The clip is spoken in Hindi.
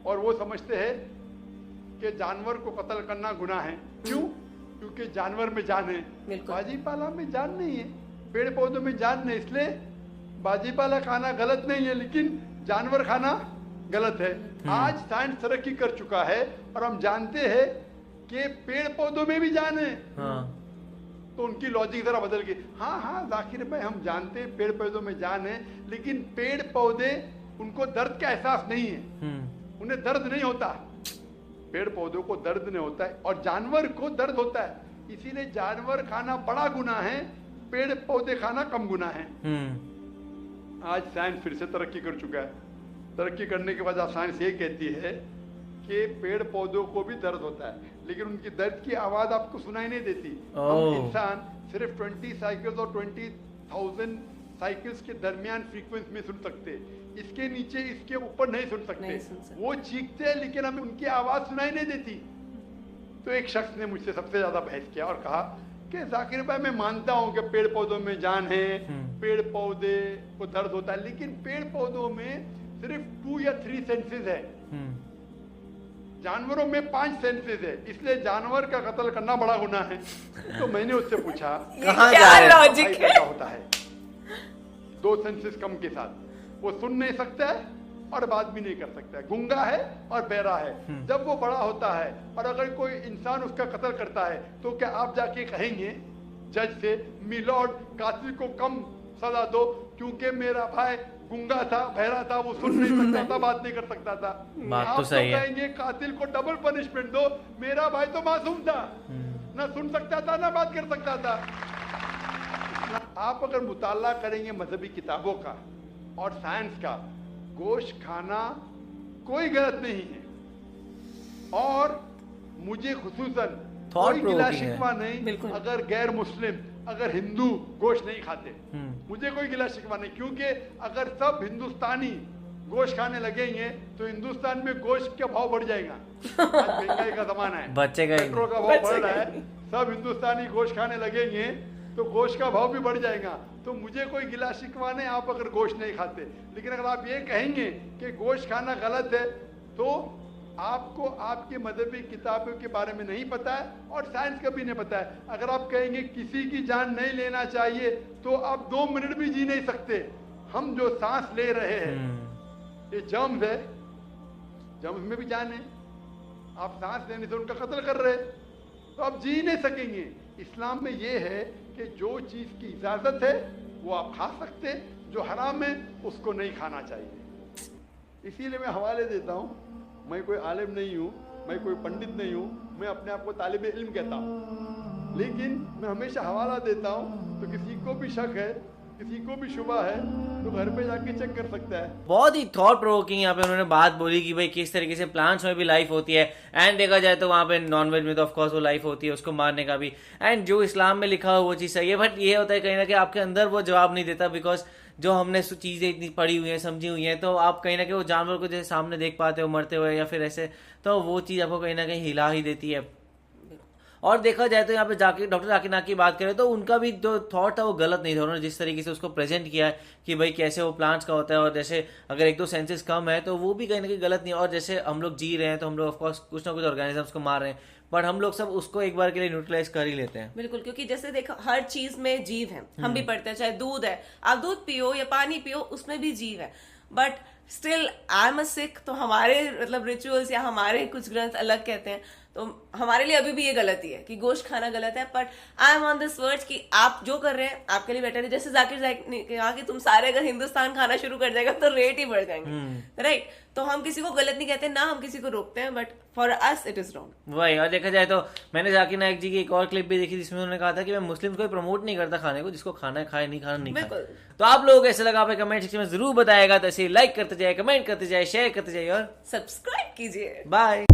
और वो समझते हैं कि जानवर को कत्ल करना गुनाह है। क्यों? क्योंकि जानवर में जान है, बाजीपाला में जान नहीं है, पेड़ पौधों में जान नहीं, इसलिए बाजीपाला खाना गलत नहीं है, लेकिन जानवर खाना गलत है। आज साइंस तरक्की कर चुका है और हम जानते हैं कि पेड़ पौधों में भी जान है। तो उनकी लॉजिक जरा बदल गई। हाँ जाकिर भाई, हम जानते हैं पेड़ पौधों में जान है, लेकिन पेड़ पौधे उनको दर्द का एहसास नहीं है, उन्हें दर्द नहीं होता। पेड़ पौधों को दर्द नहीं होता है और जानवर को दर्द होता है, इसीलिए जानवर खाना बड़ा गुनाह है, पेड़ पौधे खाना कम गुनाह है। आज साइंस फिर से तरक्की कर चुका है। तरक्की करने के बाद साइंस ये कहती है कि पेड़ पौधों को भी दर्द होता है, लेकिन उनकी दर्द की आवाज आपको सुनाई नहीं देती। हम इंसान सिर्फ 20 साइकिल्स और 20,000 साइकिल्स के दरमियान फ्रीक्वेंसी में सुन सकते, इसके नीचे इसके ऊपर नहीं सुन सकते। वो चीखते हैं लेकिन हमें उनकी आवाज सुनाई नहीं देती। तो एक शख्स ने मुझसे सबसे ज्यादा बहस किया और कहा कि जाकिर भाई, मैं मानता हूँ कि पेड़ पौधों में जान है, पेड़ पौधे को दर्द होता है, लेकिन पेड़ पौधों में सिर्फ 2 या 3 सेंसेस है, जानवरों में 5 सेंसेस है, इसलिए जानवर का कत्ल करना बड़ा गुनाह है। तो मैंने उससे पूछा क्या लॉजिक होता है 2 सेंसेस कम के साथ? वो सुन नहीं सकता है और बात भी नहीं कर सकता है, गूंगा है और बहरा है। जब वो बड़ा होता है और अगर कोई इंसान उसका कत्ल करता है, तो क्या आप जाके कहेंगे जज से, मिलॉर्ड कातिल को कम सजा दो क्योंकि मेरा भाई गूंगा था, बहरा था, वो सुन नहीं सकता था, बात नहीं कर सकता था? बात तो सही है। कहेंगे कातिल को डबल पनिशमेंट दो, मेरा भाई तो मासूम था, ना सुन सकता था ना बात कर सकता था। आप अगर मुताला करेंगे मजहबी किताबों का और साइंस का, गोश्त खाना कोई गलत नहीं है और मुझे खुसूसन कोई गिला शिकवा नहीं अगर गैर मुस्लिम, अगर हिंदू गोश्त नहीं खाते, मुझे कोई गिला शिकवा नहीं, क्योंकि अगर सब हिंदुस्तानी गोश्त खाने लगेंगे तो हिंदुस्तान में गोश्त का भाव बढ़ जाएगा। आज महंगाई का जमाना है, पेट्रोल का भाव बढ़ रहा है, सब हिंदुस्तानी गोश्त खाने लगेंगे तो गोश्त का भाव भी बढ़ जाएगा। तो मुझे कोई गिला शिकवा नहीं आप अगर गोश्त नहीं खाते, लेकिन अगर आप ये कहेंगे कि गोश्त खाना गलत है तो आपको आपके मजहबी किताबों के बारे में नहीं पता है और साइंस का भी नहीं पता है। अगर आप कहेंगे किसी की जान नहीं लेना चाहिए तो आप 2 मिनट भी जी नहीं सकते। हम जो सांस ले रहे हैं ये जर्म्स है, जर्म्स में भी जान है, आप सांस लेने से उनका कत्ल कर रहे हैं तो आप जी नहीं सकेंगे। इस्लाम में ये है कि जो चीज की इजाजत है वो आप खा सकते, जो हराम है उसको नहीं खाना चाहिए। इसीलिए मैं हवाले देता हूँ, मैं कोई आलिम नहीं हूँ, मैं कोई पंडित नहीं हूँ, मैं अपने आप को तालिब इल्म कहता हूँ, लेकिन मैं हमेशा हवाला देता हूँ। तो किसी को भी शक है, किसी को भी शुबा है तो घर पे जाके चेक कर सकता है। बहुत ही थॉट प्रोवोकिंग यहाँ पे उन्होंने बात बोली कि भाई किस तरीके से प्लांट्स में भी लाइफ होती है, एंड देखा जाए तो वहाँ पे नॉनवेज में तो ऑफकोर्स वो लाइफ होती है, उसको मारने का भी, एंड जो इस्लाम में लिखा हो वो चीज़ सही है। बट ये होता है कहीं ना कहीं आपके अंदर वो जवाब नहीं देता, बिकॉज जो हमने चीज़ें इतनी पढ़ी हुई हैं, समझी हुई हैं, तो आप कहीं ना कहीं वो जानवर को जैसे सामने देख पाते हो मरते हुए या फिर ऐसे, तो वो चीज़ आपको कहीं ना कहीं हिला ही देती है। और देखा जाए तो यहाँ पे डॉक्टर जाकिर नाइक की बात करें तो उनका भी जो थॉट था वो गलत नहीं था। उन्होंने जिस तरीके से उसको प्रेजेंट किया है कि भाई कैसे वो प्लांट्स का होता है और जैसे अगर 1-2 सेंसेस कम है तो वो भी कहीं ना कहीं गलत नहीं है। और जैसे हम लोग जी रहे हैं तो हम लोग ऑफकोर्स कुछ ना कुछ ऑर्गेनिजम्स को मार रहे हैं, बट हम लोग सब उसको एक बार के लिए न्यूट्रलाइज कर ही लेते हैं। बिल्कुल, क्योंकि जैसे देखो हर चीज में जीव है, हम भी पढ़ते हैं, चाहे दूध है, आप दूध पियो या पानी पियो उसमें भी जीव है, but still I am a Sikh, तो हमारे मतलब रिचुअल्स या हमारे कुछ ग्रंथ अलग कहते हैं, तो हमारे लिए अभी भी ये गलती है कि गोश्त खाना गलत है। But I am on this words कि आप जो कर रहे हैं आपके लिए बेटर है। जैसे जाकिर ने कहा कि तुम सारे अगर हिंदुस्तान खाना शुरू कर जाएगा तो रेट ही बढ़ जाएंगे, राइट? तो हम किसी को गलत नहीं कहते, ना हम किसी को रोकते हैं, but for us it is wrong. वही, और देखा जाए तो मैंने जाकिर नाइक जी की एक और क्लिप भी देखी जिसमें उन्होंने कहा था कि मैं मुस्लिम को प्रमोट नहीं करता खाने को, जिसको खाना है खाए, नहीं खाना नहीं खाए। तो आप लोगों को ऐसा लगा आप कमेंट सेक्शन में जरूर बताएगा। तो ऐसे लाइक करते जाए, कमेंट करते जाए, शेयर करते जाइए और सब्सक्राइब कीजिए। बाय।